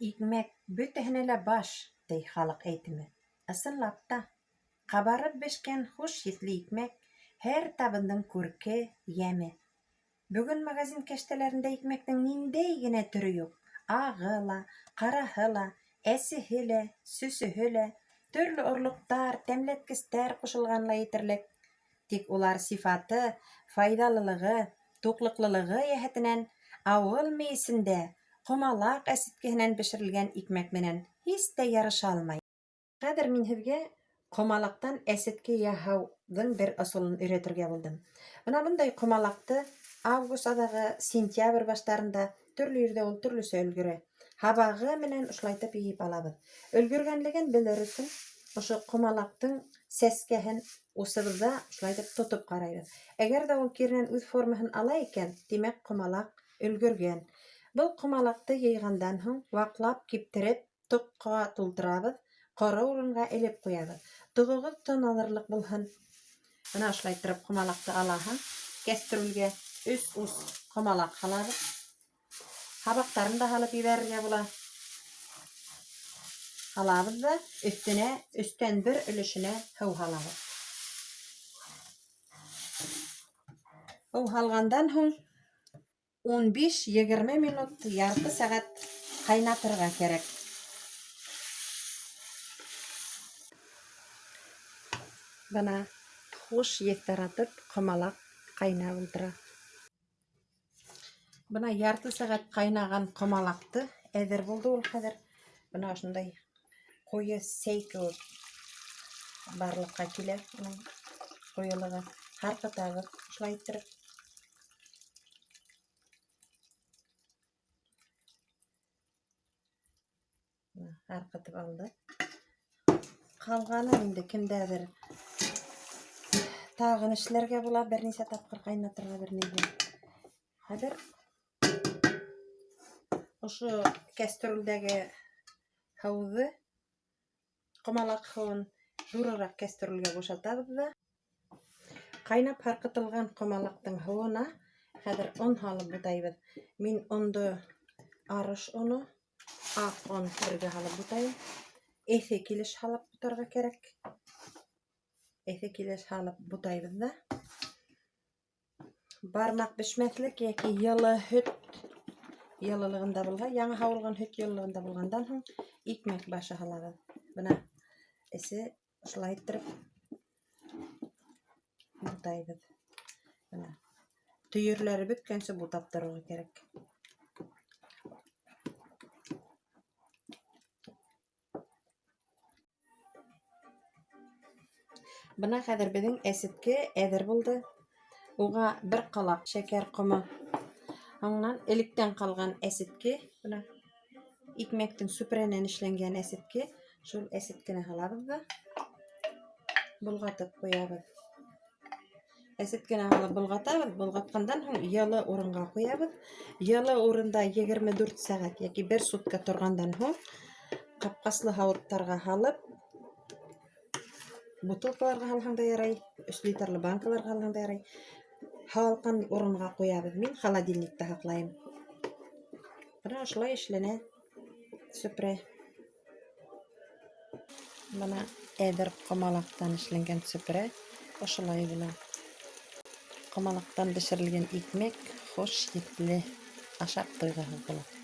Икмәк бөтәһенә лә баш, ти халык әйтеме. Ысынлап та, ҡабарып бешкән хуш еҫле икмәк һәр табындың күрке, йәме. Бөгөн магазин кәштәләрендә икмәктең ниндәй генә төрө юҡ. Ағы ла, ҡараһы ла, әсеһе лә, сөсөһө лә, төрлө орлоҡтар, тәмләткестәр ҡушылған ла етерлек. Тик улар сифаты, файҙалылығы, туҡлыҡлылығы йәһәтенән ауыл мейесендә ҡомалаҡ әсеткеһенән бешерелгән икмәк менән һис тә ярыша алмай. Хәҙер мин һеҙгә ҡомалаҡтан әсетке яһауҙың бер ысулын өйрәтергә булдым. Бына бындай ҡомалаҡты август аҙағы, сентябрь баштарында төрлө ерҙә ул төрлөсә өлгөрә. Һабағы менән ошолайтып йыйып алабыҙ. Өлгөргәнлеген белер өсөн ошо ҡомалаҡтың сәскәһен усыбыҙҙа ошолайтып тотоп ҡарайбыҙ. Әгәр ҙә ул киренән үҙ формаһын ала икән, тимәк ҡомалаҡ өлгөргән. Был ҡомалаҡты йыйғандан һуң ваҡлап киптереп, тоҡҡа тултырабыҙ, ҡоро урынға элеп ҡуябыҙ. Тоғоғоҙ тон алырлыҡ булһын. Бына ошолайтып ҡомалаҡты алаһың, кәстрүлгә 3 ус ҡомалаҡ һалабыҙ. Һабаҡтарын да һалып ебәрергә була. Һалабыҙ да өҫтөнә 3-тән 1 өлөшөнә һыу һалабыҙ. Һыу һалғандан һуң 15-20 минут, ярты сәғәт ҡайнатырға кәрәк. Бына хуш еҫ таратып ҡомалаҡ ҡайнап ултыра. Бына ярты сәғәт ҡайнаған ҡомалаҡты әҙер булды ул хәҙер. Бына ошондай ҡуйы сәй кеүек барлыҡҡа килә. Ҡуйылығы һарҡытабыҙ шулай иттереп. Һарҡытып алды. Ҡалғанын инде кемдәҙер тағы эшләргә була, бер нисә тапҡыр ҡайнатырға бер нигә. Хәҙер ошо кәстрүлдәге һыуҙы, ҡомалаҡ һыуын ҙурыраҡ кәстрүлгә бушатабыҙ ҙа ҡайнап һарҡытылған ҡомалаҡтың һыуына хәҙер он һалып бутайбыҙ. Мин онто арыш оно, аҡ он бергә һалып бутайым. Эҫе килеш һалып бутарға кәрәк. Эҫе килеш һалып бутайбыҙ ҙа бармаҡ бешмәҫлек йәки йылы һөт йылылығында булһа, яңы һауылған һөт йылылығында булғандан һуң икмәк башы һалабыҙ. Бына эсе ошолай иттереп бутайбыҙ. Бына төйөрләре бөткәнсе бутап торорға кәрәк. Бына хәҙер беҙҙең әсетке әҙер булды. Уға бер ҡалаҡ шәкәр ҡомо. Аңнан электән ҡалған әсетке, бына икмәктең сүпрәнән эшләнгән әсетке, шул әсеткене һалабыҙ ҙа болғатып ҡуябыҙ. Әсеткене һалып болғатабыҙ, болғатҡандан һуң йылы урынға ҡуябыҙ. Йылы урында 24 сәғәт йәки 1 сутка торғандан һуң ҡапҡаслы һауыттарға һалып, бутылкаларға һалһаң да ярай, 3 литрлы банкаларға һалһаң да ярай. Һалҡын урынға ҡуябыҙ. Мин холодильникта һаҡлайым. Бына ошолай эшләнә сүпрә. Бына әҙер ҡомалаҡтан эшләнгән сүпрә ошолай була. Ҡомалаҡтан бешерелгән икмәк хуш еҫле, ашап туйғыһыҙ була.